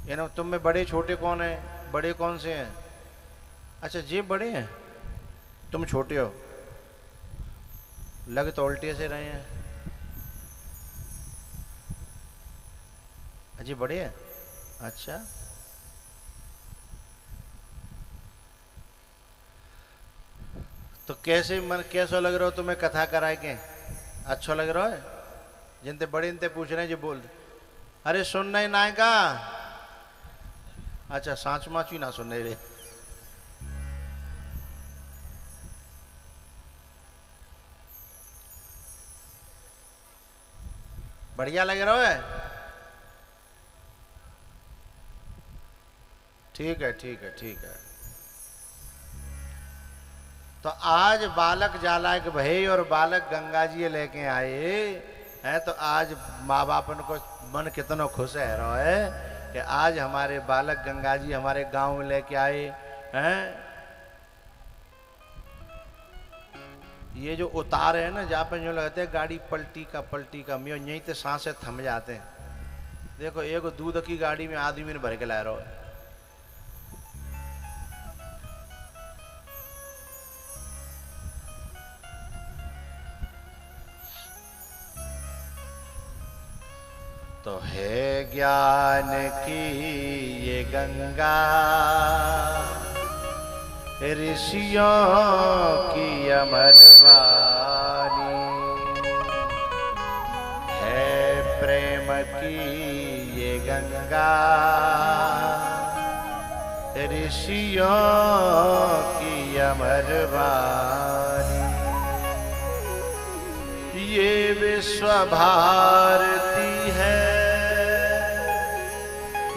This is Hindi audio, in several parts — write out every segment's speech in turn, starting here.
ये तुम में बड़े छोटे कौन है? बड़े कौन से हैं? अच्छा ये बड़े हैं, तुम छोटे हो। लग तो उल्टे से रहे हैं। अजी बड़े हैं। अच्छा तो कैसे मन कैसा लग रहा हो तुम्हें कथा कराए के? अच्छा लग रहा है? जिनते बड़े इनते पूछ रहे हैं जो बोल। अरे सुन नहीं नायका। अच्छा सांच माचू ना सुन रे। बढ़िया लग रहा है? ठीक है ठीक है ठीक है। तो आज बालक जालाक भाई और बालक गंगा जी लेके आए हैं, तो आज माँ बापन को मन कितना खुश है रहा है कि आज हमारे बालक गंगा जी हमारे गांव में लेके आए हैं। ये जो उतार है ना जहाँ पे जो लगते हैं गाड़ी पलटी का मैं यहीं से सांसें थम जाते हैं। देखो एक दूध की गाड़ी में आदमी ने भर के ला रहा है। तो है ज्ञान की ये गंगा ऋषियों की अमर वाणी, है प्रेम की ये गंगा ऋषियों की अमर वाणी। ये विश्व भारती है,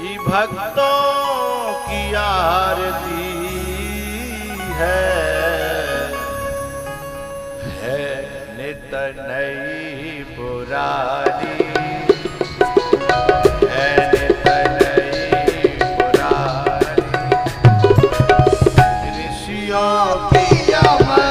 ये भक्तों की आरती है नित नई पुरानी, है नित नई पुरानी। ऋषियों की अमर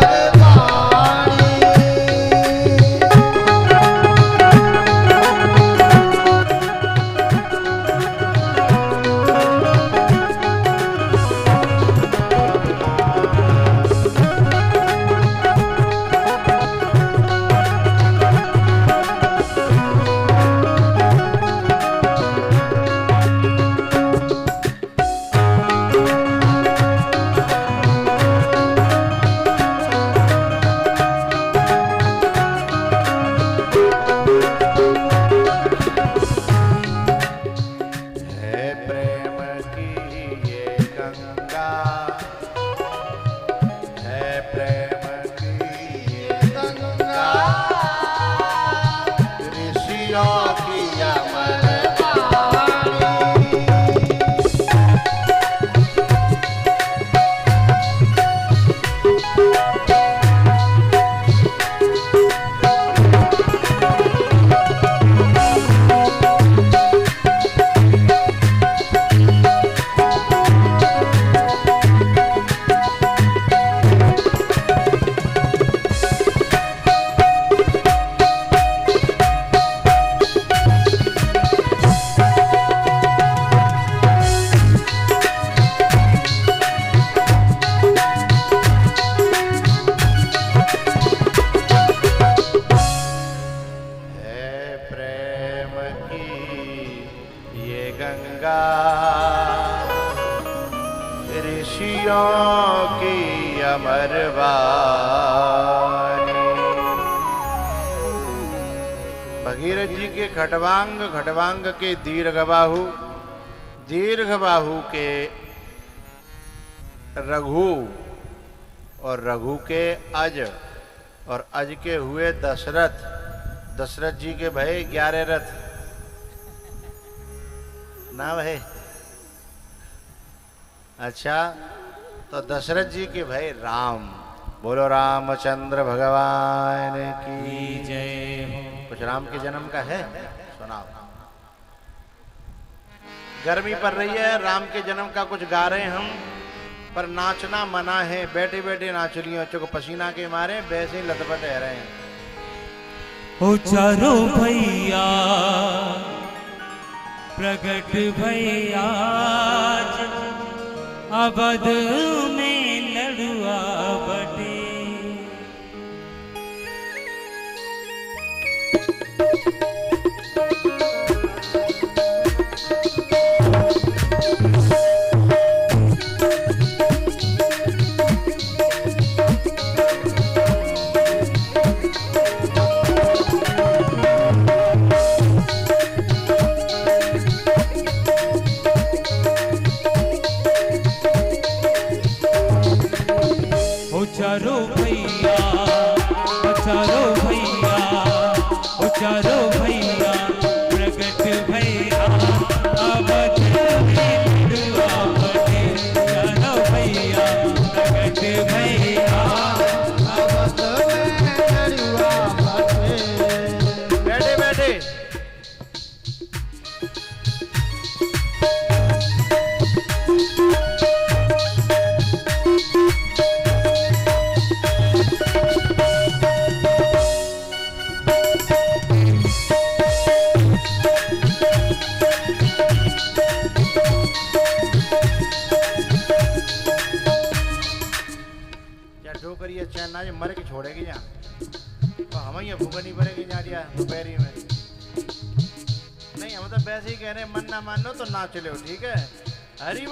खटवांग के दीर्घ बाहु के रघु और रघु के अज और अज के हुए दशरथ। दशरथ जी के भय 11 रथ ना भय। अच्छा तो दशरथ जी के भय राम। बोलो रामचंद्र भगवान की जय। कुछ राम के जन्म का है सुनाओ। गर्मी पड़ रही है, राम के जन्म का कुछ गा रहे हैं हम, पर नाचना मना है। बैठे बैठे नाच रही हो, चूंकि पसीना के मारे वैसे ही लथपथ रह रहे हैं। ओ चारों भैया प्रगट भई आज अवध में लड़ुआ बटे। चारो भैया, चारो भैया, चारो भैया, प्रगट भैया अवध में लड़ुआ बटे। चारो भैया प्रगट भैया अवध में लड़ुआ बटे। बैठे बैठे करिए चैन ना मर के छोड़ेगी यहाँ तो हम ये भूख नहीं पड़ेगी यहाँ दिया दोपहरी में। नहीं हम तो वैसे ही कह रहे हैं मन ना मानो तो ना चले, ठीक है। हरि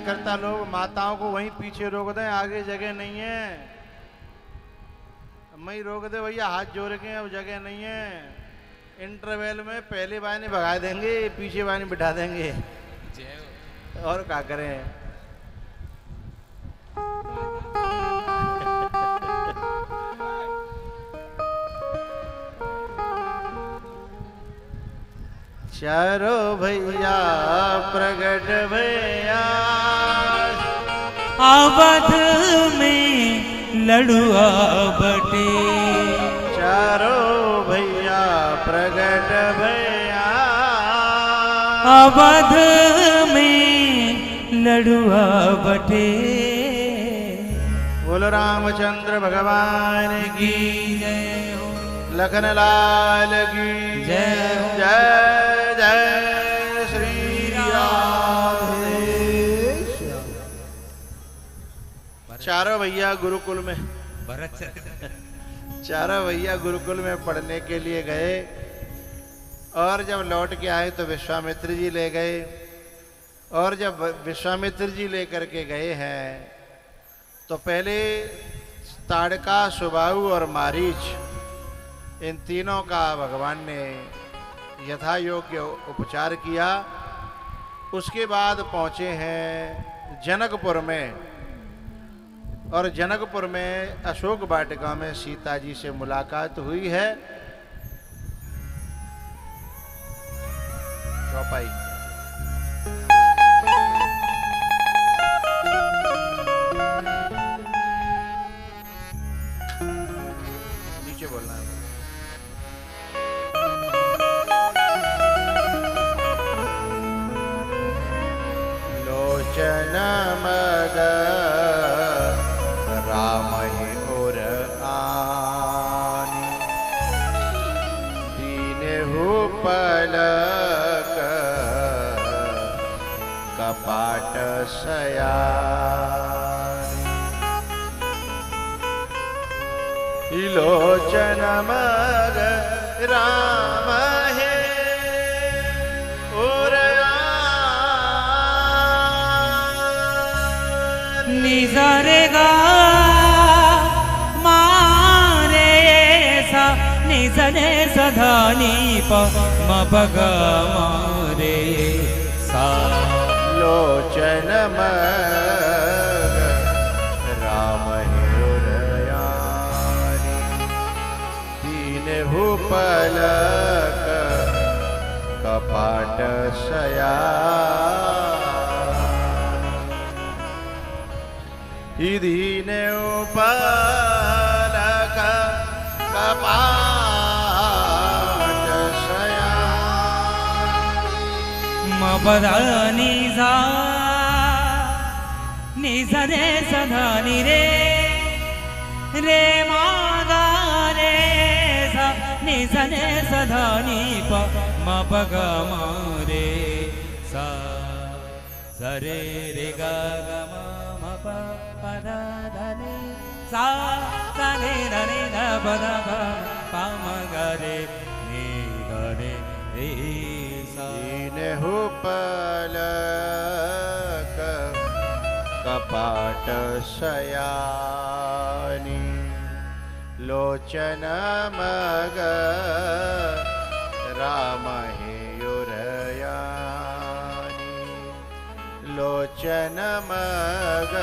कार्यकर्ता लोग माताओं को वहीं पीछे रोक दें, आगे जगह नहीं है। वहीं रोक दे भैया, हाथ जोड़ के, अब जगह नहीं है। इंटरवल में पहले बानी भगा देंगे, पीछे बानी बिठा देंगे, और क्या करें। चारों भैया प्रगट भैया, अवध में लड़ुआ बटे। चारों भैया प्रगट भैया, अवध में लड़ुआ बटे। बोलो रामचंद्र भगवान की जय हो, लखन लाल की जय हो। जय जय श्री राधे। चारों भैया गुरुकुल में, चारों भैया गुरुकुल में पढ़ने के लिए गए, और जब लौट के आए तो विश्वामित्र जी ले गए। और जब विश्वामित्र जी लेकर के गए हैं तो पहले ताड़का, सुबाहु और मारीच, इन तीनों का भगवान ने यथा योग्य उपचार किया। उसके बाद पहुँचे हैं जनकपुर में, और जनकपुर में अशोक वाटिका में सीता जी से मुलाकात हुई है। चौपाई नीचे बोलना है। लोचन मद राम ही और आनी, दीनहु पलक कपाट सयानी। लोचन मद राम है और निजरेगा मारे सा, निजने सधानी प मपग मारे सा। लोचन मग राम हिरयानी, दीनहु पलक कपाट सयानी। दीनहु पलक कपाट सयानी। मपदानी सा, निजने सधानी रे, रे मागा रे सा, निजने सधानी प मपग मारे सा। सरे रे गा गा मा म प प द ध नि सा, सा नि ध नि ध प द प प म ग रे नि ध नि रे सा। दीनहु पलक कपाट सयानी। लोचन मग राम हियुरयानी, लोचन मग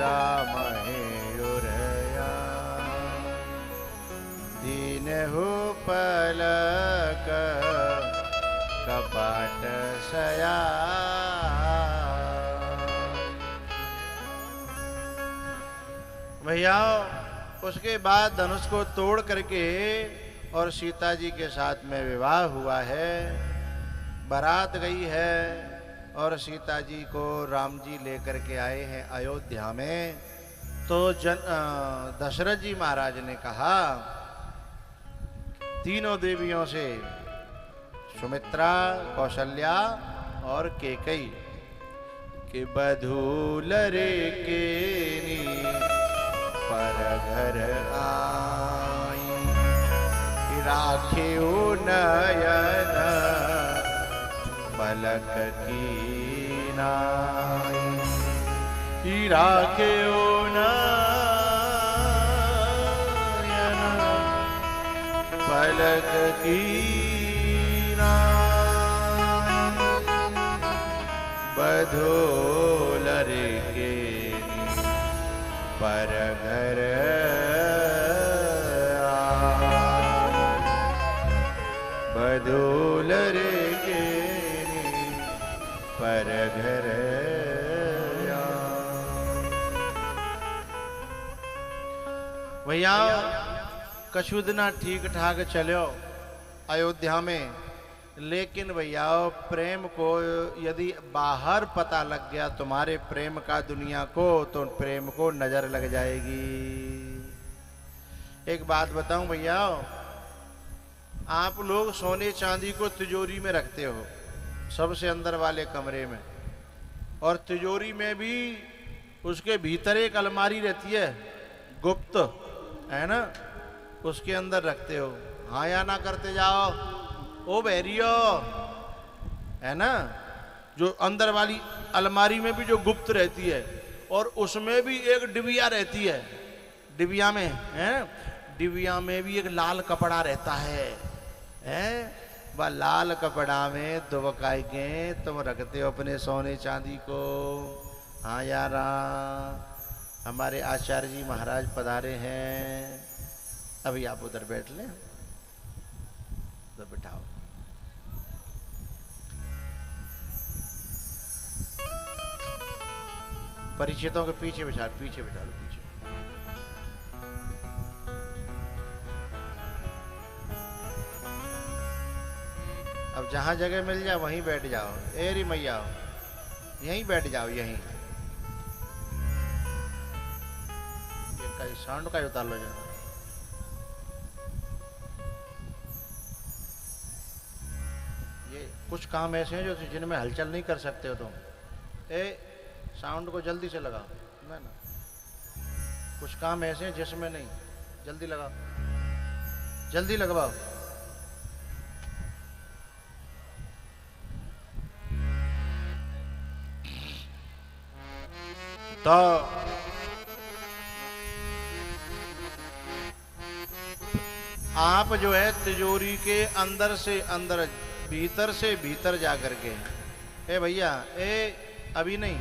राम हियुरयानी। दीनहु पलक कपाट सयानी। भैया उसके बाद धनुष को तोड़ करके और सीता जी के साथ में विवाह हुआ है, बारात गई है, और सीता जी को राम जी लेकर के आए हैं अयोध्या में। तो दशरथ जी महाराज ने कहा तीनों देवियों से, सुमित्रा, कौशल्या और केकई, कि बधूल रे केनी पर घर आई, राखे नयन पलक की नाई। हीरा के ओ नयन पलक की बधोलर के पर घर बधोलर के पर घर भैया कछु दिना ठीक ठाक चलो अयोध्या में, लेकिन भैया प्रेम को यदि बाहर पता लग गया तुम्हारे प्रेम का दुनिया को, तो प्रेम को नजर लग जाएगी। एक बात बताऊं भैया, आप लोग सोने चांदी को तिजोरी में रखते हो, सबसे अंदर वाले कमरे में, और तिजोरी में भी उसके भीतर एक अलमारी रहती है गुप्त, है ना, उसके अंदर रखते हो। हाँ या ना करते जाओ ओ बैरियो, है ना, जो अंदर वाली अलमारी में भी जो गुप्त रहती है, और उसमें भी एक डिबिया रहती है, डिबिया में है, डिबिया में भी एक लाल कपड़ा रहता है, वह लाल कपड़ा में दुबकाएंगे तुम रखते हो अपने सोने चांदी को। हाँ यारा, हमारे आचार्य जी महाराज पधारे हैं, अभी आप उधर बैठ लें, उधर बिठाओ। परिचितों के पीछे बिठा, पीछे बिठा लो, पीछे। अब जहां जगह मिल जाए वहीं बैठ जाओ। एरी मैया यहीं बैठ जाओ, यहीं। साउंड का उतार लो जरा। ये कुछ काम ऐसे हैं जो जिनमें हलचल नहीं कर सकते हो तुम। साउंड को जल्दी से लगाओ, ना ना, कुछ काम ऐसे हैं जिसमें नहीं, जल्दी लगाओ, जल्दी लगवाओ। तो आप जो है तिजोरी के अंदर से अंदर, भीतर से भीतर जा करके, ए भैया अभी नहीं,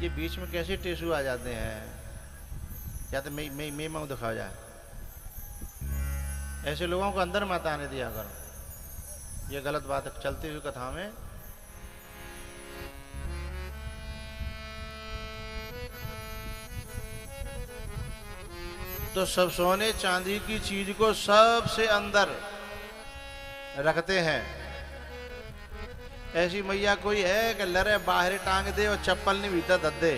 ये बीच में कैसे टेसू आ जाते हैं, या तो मैं मुंह दिखा जाए, ऐसे लोगों को अंदर मत आने दिया करो, ये गलत बात है चलती हुई कथा में। तो सब सोने चांदी की चीज को सबसे अंदर रखते हैं। ऐसी मैया कोई है कि लरे बाहर टांग दे और चप्पल नहीं भीतर धर दे,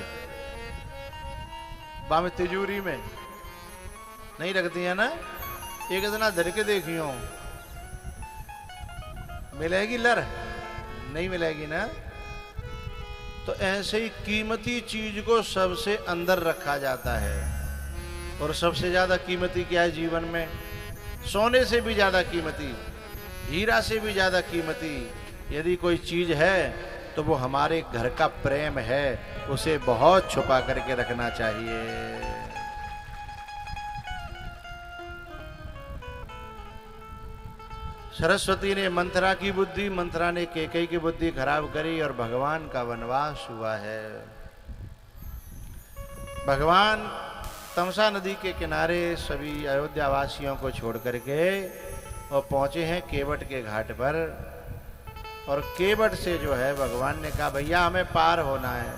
बामे तिजोरी में नहीं रखती है ना। एक दिन धर के देखियो, मिलेगी लर? नहीं मिलेगी ना। तो ऐसे ही कीमती चीज को सबसे अंदर रखा जाता है। और सबसे ज्यादा कीमती क्या है जीवन में? सोने से भी ज्यादा कीमती, हीरा से भी ज्यादा कीमती यदि कोई चीज है तो वो हमारे घर का प्रेम है, उसे बहुत छुपा करके रखना चाहिए। सरस्वती ने मंथरा की बुद्धि, मंथरा ने कैकेयी की बुद्धि खराब करी और भगवान का वनवास हुआ है। भगवान तमसा नदी के किनारे सभी अयोध्या वासियों को छोड़ करके और पहुंचे हैं केवट के घाट पर। और केवट से जो है भगवान ने कहा भैया हमें पार होना है।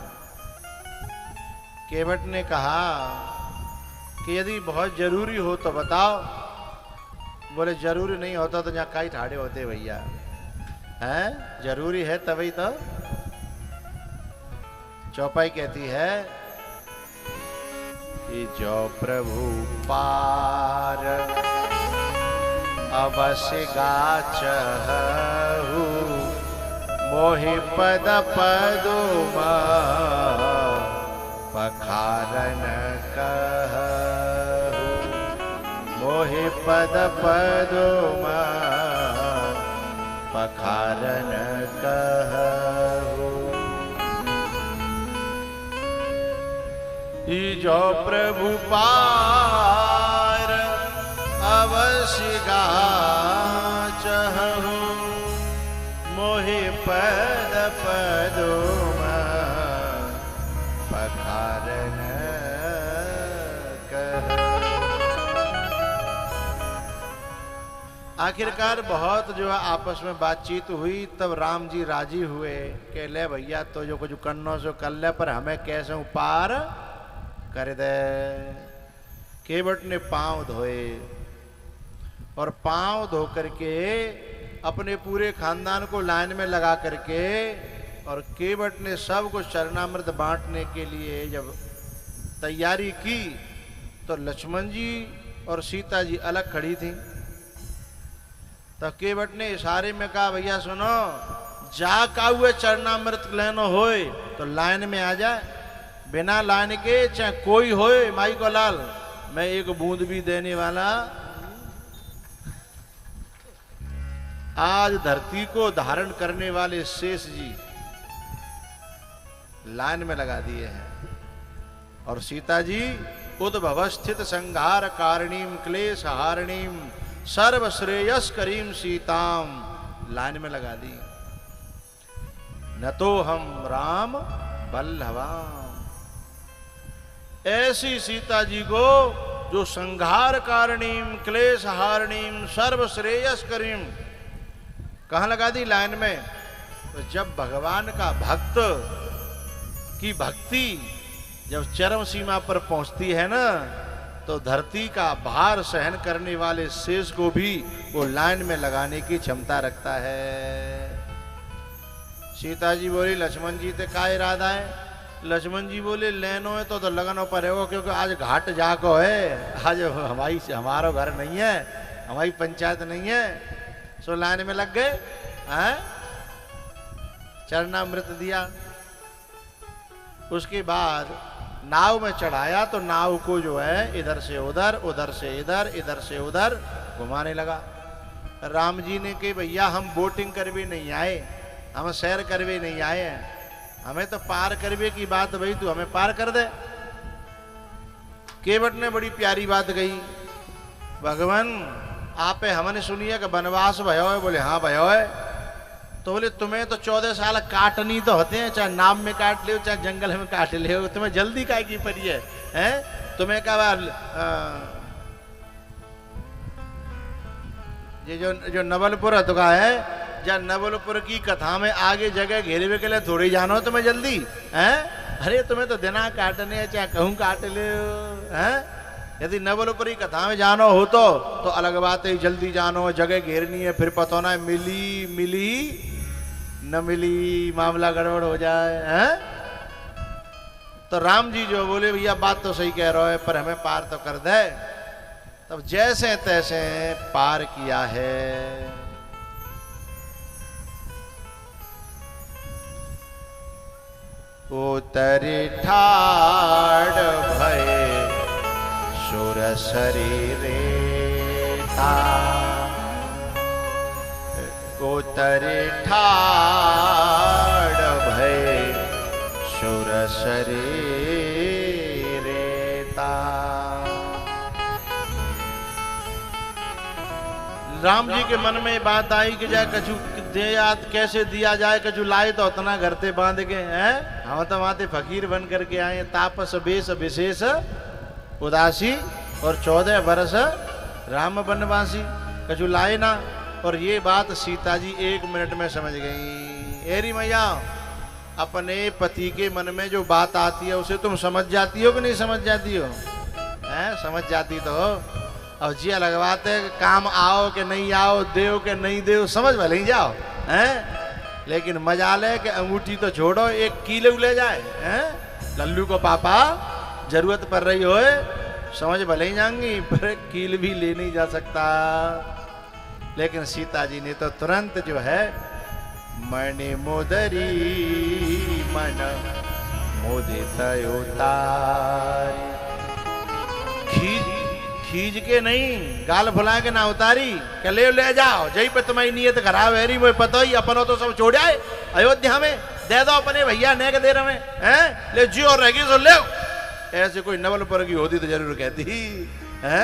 केवट ने कहा कि यदि बहुत जरूरी हो तो बताओ। बोले जरूरी नहीं होता तो यहाँ कई ठाड़े होते भैया, हैं जरूरी है तभी तो। चौपाई कहती है कि जो प्रभु पार अवश्य गाचहु, मोहि पद पदुम पखारन कहु, मोहि पद पदुम पखारन कहु। जो प्रभु पार अवश्य गाचहु मोहि पद पदुम पखारन कह। आखिरकार बहुत जो है आपस में बातचीत हुई, तब राम जी राजी हुए कि ले भैया तो जो कुछ करनो सो कर ले, पर हमें कैसे पार कर दे। केवट ने पांव धोए और पांव धो करके अपने पूरे खानदान को लाइन में लगा करके और केवट ने सबको चरणामृत बांटने के लिए जब तैयारी की तो लक्ष्मण जी और सीता जी अलग खड़ी थी। तो केवट ने इशारे में कहा भैया सुनो, जा का हुए चरणामृत लेनो होए तो लाइन में आ जाए, बिना लाइन के चाहे कोई होए माई को लाल, मैं एक बूंद भी देने वाला। आज धरती को धारण करने वाले शेष जी लाइन में लगा दिए हैं और सीता जी उद्भवस्थित संहार कारणीम क्लेश हारणीम सर्व श्रेयस करीम सीताम लाइन में लगा दी। न तो हम राम बल्लभाम, ऐसी सीता जी को जो संहार कारणीम क्लेश हारणीम सर्व श्रेयस करीम कहां लगा दी लाइन में। तो जब भगवान का भक्त की भक्ति जब चरम सीमा पर पहुंचती है ना, तो धरती का भार सहन करने वाले शेष को भी वो लाइन में लगाने की क्षमता रखता है। सीता जी बोली लक्ष्मण जी ते का इरादा है। लक्ष्मण जी बोले लेनो है तो लगनो पर है, क्योंकि आज घाट जाको है, आज हमारा घर नहीं है, हमारी पंचायत नहीं है। सो लाइन में लग गए, चरणामृत दिया। उसके बाद नाव में चढ़ाया तो नाव को जो है इधर से उधर, उधर से इधर, इधर से उधर घुमाने लगा। राम जी ने कहा भैया हम बोटिंग कर भी नहीं आए, हम सैर कर भी नहीं आए हैं, हमें तो पार करवे की बात भाई, तू हमें पार कर दे। केवट ने बड़ी प्यारी बात कही, भगवान आपे हमने सुनिए कि वनवास भयो है। बोले हाँ भयो है। तो बोले तुम्हें तो 14 साल काटनी तो होते हैं, चाहे नाव में काट ले चाहे जंगल में काट ले, तुम्हें जल्दी काय की पड़ी है, हैं? तुम्हें क्या ये जो नवलपुर का है, जब नवलपुर की कथा में आगे जगह घेरे के लिए थोड़ी जानो तुम्हें जल्दी, हैं? अरे तुम्हें तो दिना काटने है, चाहे कहूं काट ले, हैं? यदि नवलपुरी कथा में जानो हो तो अलग बात है, जल्दी जानो, जगह घेरनी है, फिर पता ना मिली मिली न मिली, मामला गड़बड़ हो जाए, हैं? तो राम जी जो बोले भैया बात तो सही कह रहे हो, पर हमें पार तो कर दे। तब जैसे तैसे पार किया है। उतरी ठाड़ भय सुर शरीरे था, उतरी ठाड़ भय सुर शरीरे था। राम जी के मन में बात आई कि जाए कछु देयात कैसे दिया जाए, कछु लाए तो उतना घर ते बांध के, हैं? हम तो वहां फकीर बन करके आए, तापस बेस विशेष उदासी और 14 वर्ष राम वनवासी, कछु लाए ना। और ये बात सीता जी 1 मिनट में समझ गई। एरी मैया, अपने पति के मन में जो बात आती है उसे तुम समझ जाती हो कि नहीं समझ जाती हो, हैं? समझ जाती तो हो। अब जिया लगवाते काम आओ कि नहीं आओ, देव के नहीं देव, समझ भले ही जाओ, हैं? लेकिन मजा ले कि अंगूठी तो छोड़ो, 1 किलो ले जाए, हैं? लल्लू को पापा जरूरत पड़ रही हो, समझ भले ही जाएंगी, पर कील भी ले नहीं जा सकता। लेकिन सीता जी ने तो तुरंत जो है मणि मोदरी मन मोदित उतारी, खींच के नहीं, गाल फुला के ना उतारी, के ले जाओ, जही पे तुम्हारी नियत खराब है, मुझे पता ही, अपनों तो सब छोड़ आए अयोध्या में, दे दो अपने भैया ने के दे रहे हैं, ले जी और रहेगी तो ले। ऐसे कोई नवलपुर की होती तो जरूर कहती है,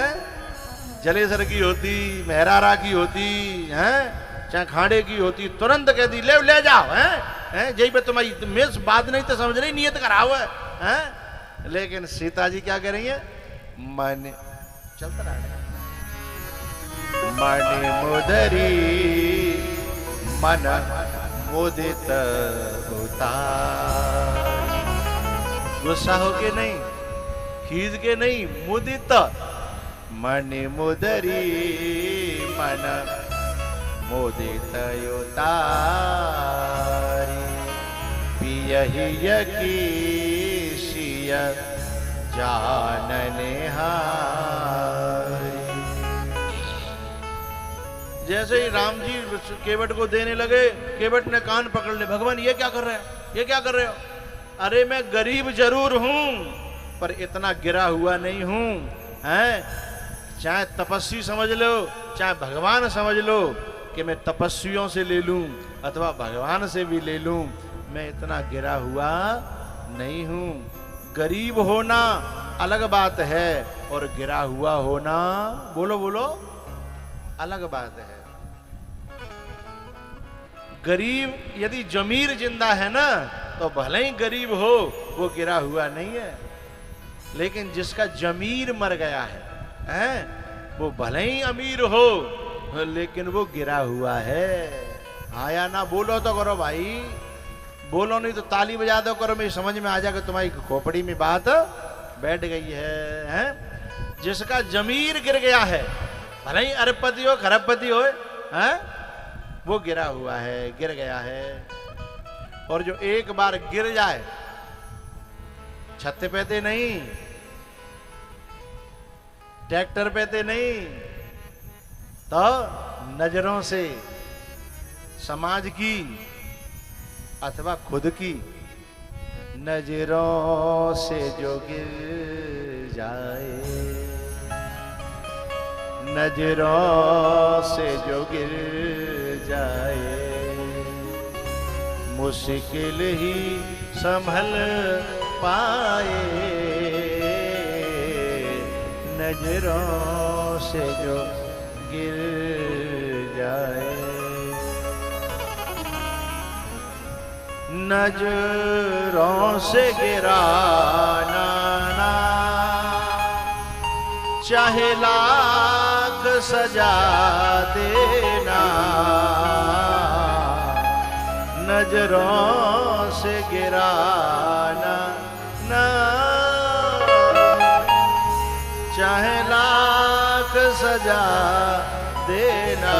जलेसर की होती, मेहरारा की होती है, चाहे खाड़े की होती, तुरंत कहती ले जाओ हैं, जही पे तुम्हारी मिस बात नहीं तो समझ रही, नियत कराओ है। लेकिन सीता जी क्या कह रही है? मन चलता रहा, मन मुदरी मन मुदित होता, गुस्सा हो के नहीं, खींच के नहीं, मुदित मन मुदरी मन मुदित उतारी, पियहिय की सिय जानने हारी। जैसे ही राम जी केवट को देने लगे, केवट ने कान पकड़ ले, भगवान ये क्या कर रहे हैं, ये क्या कर रहे हो? अरे मैं गरीब जरूर हूं पर इतना गिरा हुआ नहीं हूं, हैं? चाहे तपस्वी समझ लो, चाहे भगवान समझ लो कि मैं तपस्वियों से ले लूं अथवा भगवान से भी ले लूं, मैं इतना गिरा हुआ नहीं हूं। गरीब होना अलग बात है और गिरा हुआ होना, बोलो बोलो, अलग बात है। गरीब यदि जमीर जिंदा है ना तो भले ही गरीब हो, वो गिरा हुआ नहीं है। लेकिन जिसका जमीर मर गया है वो भले ही अमीर हो लेकिन वो गिरा हुआ है। आया ना? बोलो तो करो भाई, बोलो नहीं तो ताली बजा दो करो, मेरी समझ में आ जाएगा, तुम्हारी खोपड़ी में बात बैठ गई है? जिसका जमीर गिर गया है, भले ही अरबपति हो खरबपति हो, वो गिरा हुआ है, गिर गया है। और जो एक बार गिर जाए, छत पे नहीं, ट्रैक्टर पे नहीं, तो नजरों से समाज की अथवा खुद की नजरों से जो गिर जाए, नजरों से जो गिर जाए, मुश्किल ही संभल पाए, नजरों से जो गिर जाए। नजरों से गिराना ना चाहे लाख सजा देना, नजरों से गिराना ना चाहे लाख सजा देना,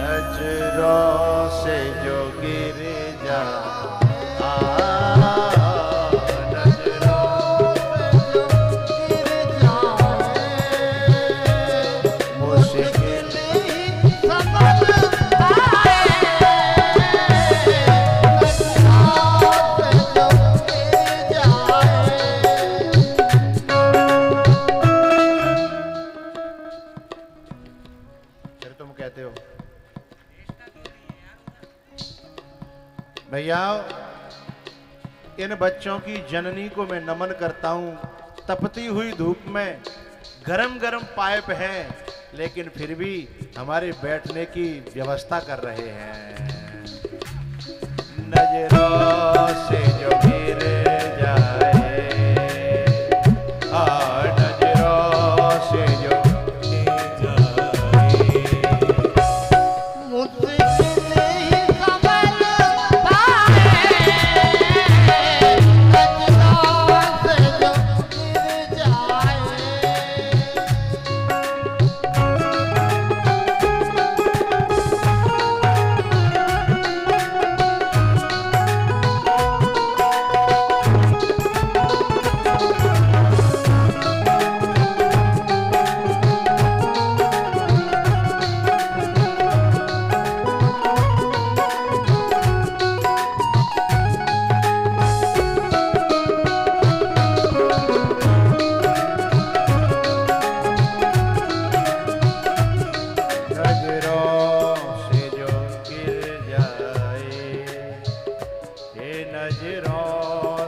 नजरों से जो गिर जा, भैया इन बच्चों की जननी को मैं नमन करता हूं। तपती हुई धूप में गरम गरम पाइप हैं लेकिन फिर भी हमारे बैठने की व्यवस्था कर रहे हैं। नजरों से जो गिर जाए, नजरों से जो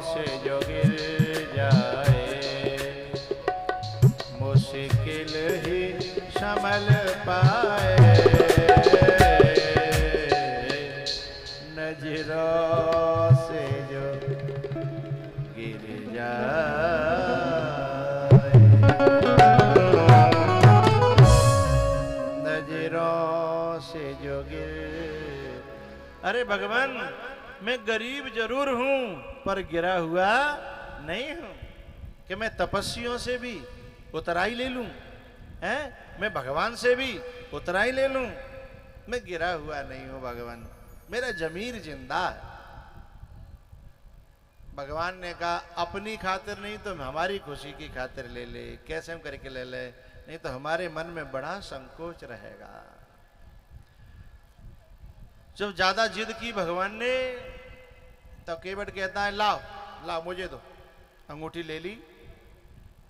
से जो गिर जाए मुश्किल ही संभल पाए, नजरों से जो गिर जाए, नजरों से जो गिर। अरे भगवान, मैं गरीब जरूर हूं पर गिरा हुआ नहीं हूं कि मैं तपस्वियों से भी उतराई ले लूं, हैं? मैं भगवान से भी उतराई ले लूं, मैं गिरा हुआ नहीं हूं भगवान, मेरा जमीर जिंदा है। भगवान ने कहा अपनी खातिर नहीं तो हमारी खुशी की खातिर ले ले। कैसे हम करके ले ले, नहीं तो हमारे मन में बड़ा संकोच रहेगा। जब ज्यादा जिद की भगवान ने, तब केवट कहता है लाओ लाओ मुझे दो। अंगूठी ले ली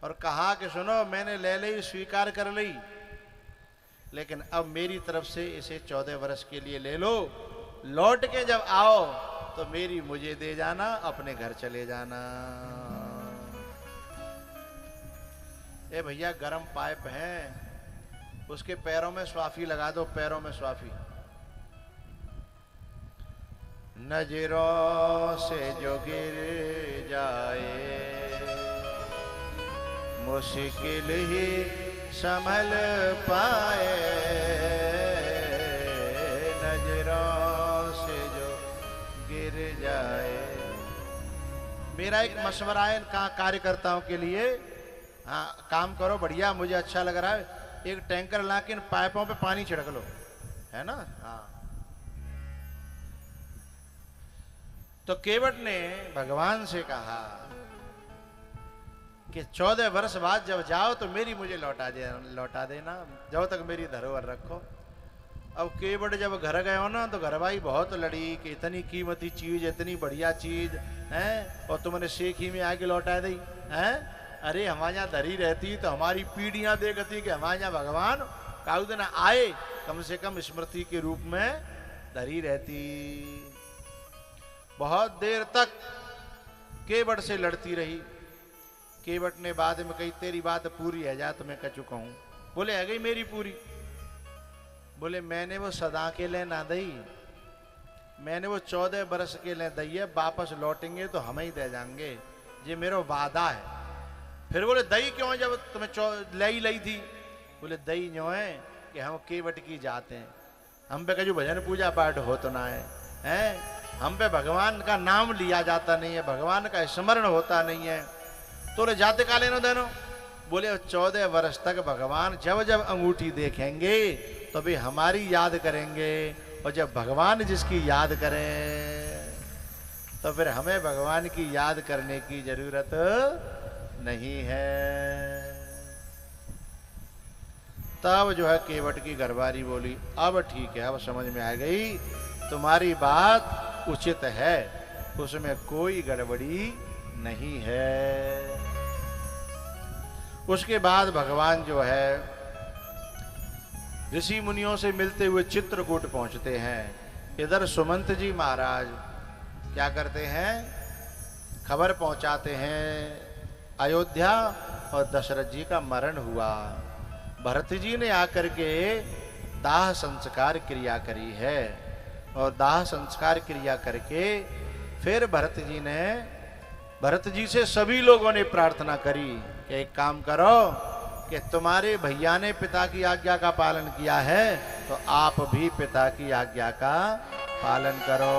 और कहा कि सुनो, मैंने ले ली, स्वीकार कर ली, लेकिन अब मेरी तरफ से इसे 14 वर्ष के लिए ले लो, लौट के जब आओ तो मेरी मुझे दे जाना, अपने घर चले जाना। ए भैया, गरम पाइप है, उसके पैरों में स्वाफी लगा दो, पैरों में स्वाफी। नजरों से जो गिर जाए मुश्किल ही संभल पाए, नजरों से जो गिर जाए। मेरा एक मशवरा है कार्यकर्ताओं के लिए, हाँ काम करो बढ़िया, मुझे अच्छा लग रहा है, एक टैंकर ला के इन पाइपों पे पानी छिड़क लो, है ना। हाँ, तो केवट ने भगवान से कहा कि 14 वर्ष बाद जब जाओ तो मेरी मुझे लौटा देना, जब तक मेरी धरोहर रखो। अब केवट जब घर गए हो ना, तो घरवाई बहुत लड़ी कि इतनी कीमती चीज, इतनी बढ़िया चीज है, और तुमने शेखी में आके लौटा दी है। अरे हमारे यहाँ धरी रहती तो हमारी पीढ़ियां देखती कि हमारे यहाँ भगवान काउ दिन आए, कम से कम स्मृति के रूप में धरी रहती। बहुत देर तक केवट से लड़ती रही। केवट ने बाद में कही तेरी बात पूरी है, जा तो मैं कह चुका हूं। बोले है गई मेरी पूरी। बोले मैंने वो सदा के लिए ना दी, मैंने वो 14 बरस के लिए दी है, वापस लौटेंगे तो हम ही दे जाएंगे, ये मेरा वादा है। फिर बोले दई क्यों, जब तुम्हें लई थी। बोले दई जो है कि हम केवट की जाते हैं, हम पे कजू भजन पूजा पाठ हो तो ना है, हम पे भगवान का नाम लिया जाता नहीं है, भगवान का स्मरण होता नहीं है, तो ले जाते का लेनो देनो। बोले 14 वर्ष तक भगवान जब जब अंगूठी देखेंगे तो भी हमारी याद करेंगे, और जब भगवान जिसकी याद करें तो फिर हमें भगवान की याद करने की जरूरत नहीं है। तब जो है केवट की घरवाली बोली अब ठीक है, अब समझ में आ गई, तुम्हारी बात उचित है, उसमें कोई गड़बड़ी नहीं है। उसके बाद भगवान जो है ऋषि मुनियों से मिलते हुए चित्रकूट पहुंचते हैं। इधर सुमंत जी महाराज क्या करते हैं, खबर पहुंचाते हैं अयोध्या और दशरथ जी का मरण हुआ। भरत जी ने आकर के दाह संस्कार क्रिया करी है, और दाह संस्कार क्रिया करके फिर भरत जी से सभी लोगों ने प्रार्थना करी कि एक काम करो कि तुम्हारे भैया ने पिता की आज्ञा का पालन किया है तो आप भी पिता की आज्ञा का पालन करो।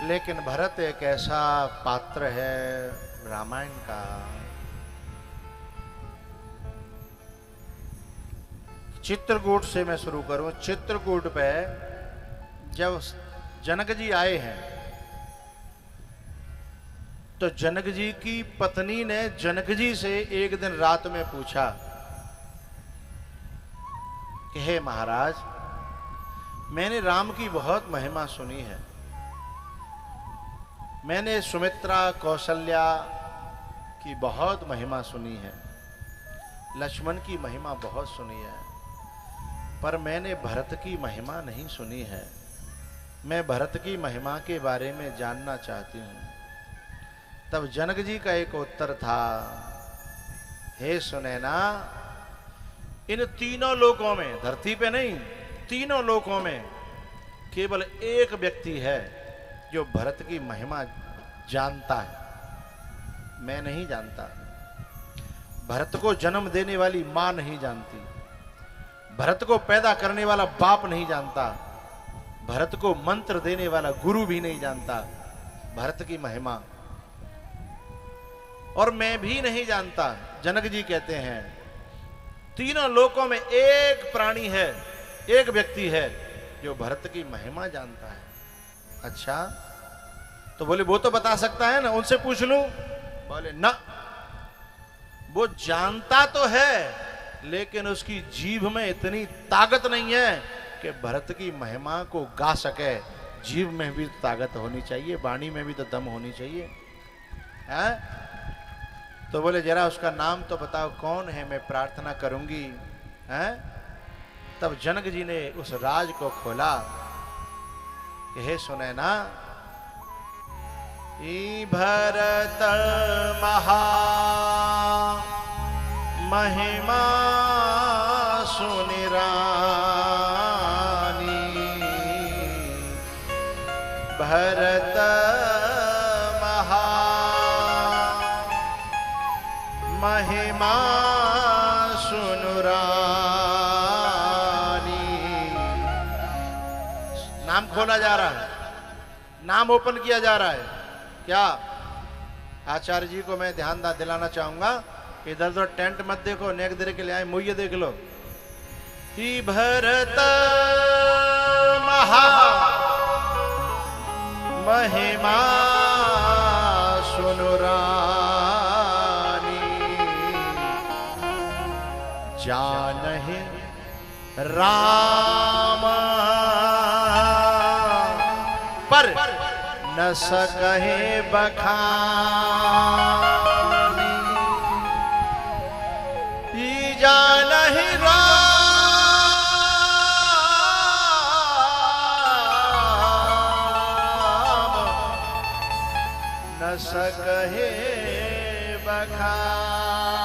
लेकिन भरत एक ऐसा पात्र है रामायण का, चित्रकूट से मैं शुरू करूं। चित्रकूट पे जब जनक जी आए हैं तो जनक जी की पत्नी ने जनक जी से एक दिन रात में पूछा कि हे महाराज, मैंने राम की बहुत महिमा सुनी है, मैंने सुमित्रा, कौशल्या की बहुत महिमा सुनी है, लक्ष्मण की महिमा बहुत सुनी है, पर मैंने भरत की महिमा नहीं सुनी है। मैं भरत की महिमा के बारे में जानना चाहती हूँ। तब जनक जी का एक उत्तर था, हे सुनैना, इन तीनों लोकों में, धरती पे नहीं, तीनों लोकों में केवल एक व्यक्ति है जो भरत की महिमा जानता है, मैं नहीं जानता। भरत को जन्म देने वाली मां नहीं जानती, भरत को पैदा करने वाला बाप नहीं जानता, भरत को मंत्र देने वाला गुरु भी नहीं जानता भरत की महिमा, और मैं भी नहीं जानता। जनक जी कहते हैं तीनों लोकों में एक प्राणी है, एक व्यक्ति है जो भरत की महिमा जानता है। अच्छा, तो बोले वो तो बता सकता है ना, उनसे पूछ लूं? बोले ना, वो जानता तो है लेकिन उसकी जीभ में इतनी ताकत नहीं है कि भरत की महिमा को गा सके। जीभ में भी ताकत होनी चाहिए, वाणी में भी तो दम होनी चाहिए, है? तो बोले जरा उसका नाम तो बताओ, कौन है, मैं प्रार्थना करूंगी, हैं? तब जनक जी ने उस राज को खोला कि हे सुनैना, ई भरत महा महिमा सुनि रानी, भरत महा महिमा सुनु रानी। नाम खोला जा रहा है, नाम ओपन किया जा रहा है। क्या आचार्य जी को मैं ध्यान दिलाना चाहूंगा, इधर उधर टेंट मत देखो, नेक दे के ले आए, मुझे देख लो। कि भरत महा महिमा सुनु रानी, जानहि राम पर न सकहे बखानी, जानहि राम न सकहे बखानी,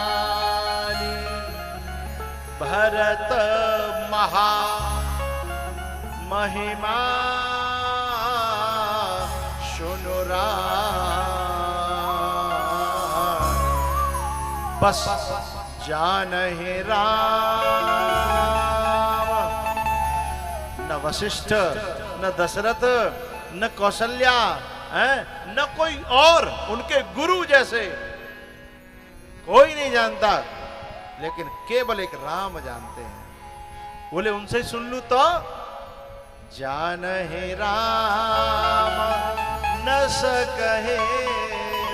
भरत महा महिमा सुनु राम, बस जानहि राम। न वशिष्ठ, न दशरथ, न कौशल्या, न कोई और उनके गुरु जैसे कोई नहीं जानता, लेकिन केवल एक राम जानते हैं। बोले उनसे सुन लूं तो, जानहि राम न सकहे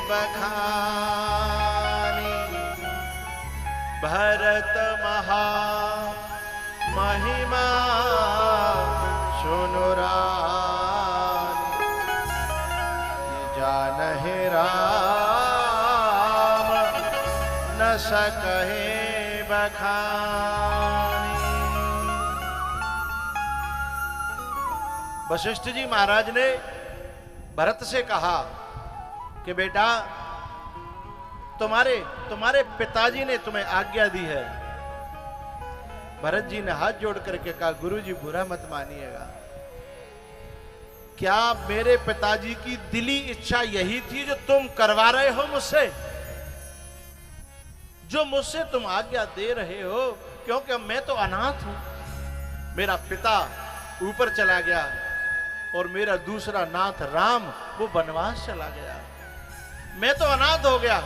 बखानी, भरत महा महिमा सुनु रानी, जानहि राम न सकहे बखानी। वशिष्ठ जी महाराज ने भरत से कहा कि बेटा, तुम्हारे पिताजी ने तुम्हें आज्ञा दी है। भरत जी ने हाथ जोड़ करके कहा, गुरुजी बुरा मत मानिएगा, क्या मेरे पिताजी की दिली इच्छा यही थी जो तुम करवा रहे हो मुझसे, जो मुझसे तुम आज्ञा दे रहे हो? क्योंकि मैं तो अनाथ हूं, मेरा पिता ऊपर चला गया और मेरा दूसरा नाथ राम वो वनवास चला गया, मैं तो अनाथ हो गया।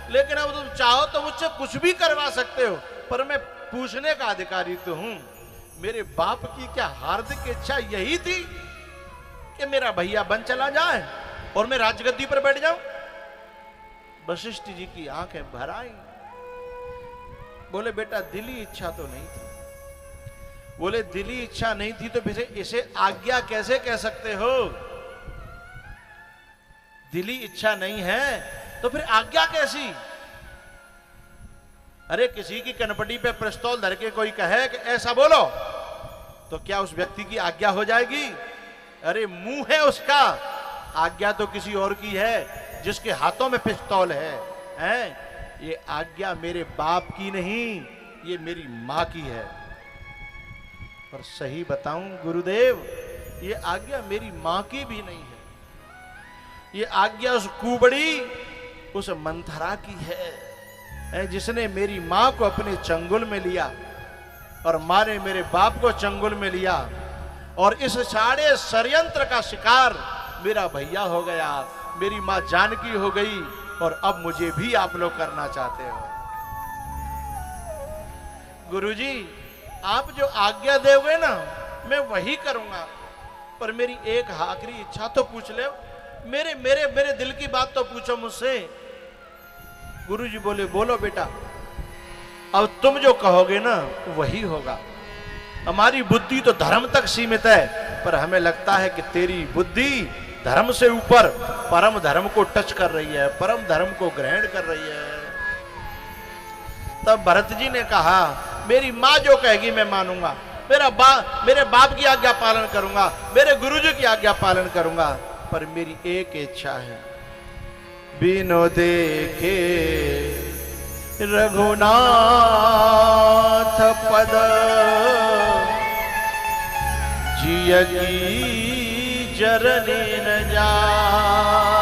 लेकिन अब तुम चाहो तो मुझसे कुछ भी करवा सकते हो, पर मैं पूछने का अधिकारी तो हूं, मेरे बाप की क्या हार्दिक इच्छा यही थी कि मेरा भैया बन चला जाए और मैं राजगद्दी पर बैठ जाऊं? वशिष्ठ जी की आंखें भर आई। बोले बेटा, दिली इच्छा तो नहीं थी। बोले दिली इच्छा नहीं थी तो फिर इसे आज्ञा कैसे कह सकते हो? दिली इच्छा नहीं है तो फिर आज्ञा कैसी? अरे किसी की कनपटी पे पिस्तौल धर के कोई कहे कि ऐसा बोलो, तो क्या उस व्यक्ति की आज्ञा हो जाएगी? अरे मुंह है उसका, आज्ञा तो किसी और की है जिसके हाथों में पिस्तौल है, हैं? ये आज्ञा मेरे बाप की नहीं, ये मेरी मां की है। और सही बताऊं गुरुदेव, ये आज्ञा मेरी मां की भी नहीं है, ये आज्ञा उस कुबड़ी, उस मंथरा की है, जिसने मेरी मां को अपने चंगुल में लिया और मां ने मेरे बाप को चंगुल में लिया, और इस सारे षड्यंत्र का शिकार मेरा भैया हो गया, मेरी मां जानकी हो गई, और अब मुझे भी आप लोग करना चाहते हो। गुरुजी आप जो आज्ञा दोगे ना मैं वही करूंगा, पर मेरी एक आखिरी इच्छा तो पूछ ले, मेरे मेरे मेरे दिल की बात तो पूछो मुझसे। गुरुजी बोले बोलो बेटा, अब तुम जो कहोगे ना वही होगा। हमारी बुद्धि तो धर्म तक सीमित है, पर हमें लगता है कि तेरी बुद्धि धर्म से ऊपर परम धर्म को टच कर रही है, परम धर्म को ग्रहण कर रही है। तब भरत जी ने कहा मेरी मां जो कहेगी मैं मानूंगा, मेरे बाप की आज्ञा पालन करूंगा, मेरे गुरुजी की आज्ञा पालन करूंगा, पर मेरी एक इच्छा है, बिनो देखे रघुनाथ पद जियगी जरने न जाए। 「君の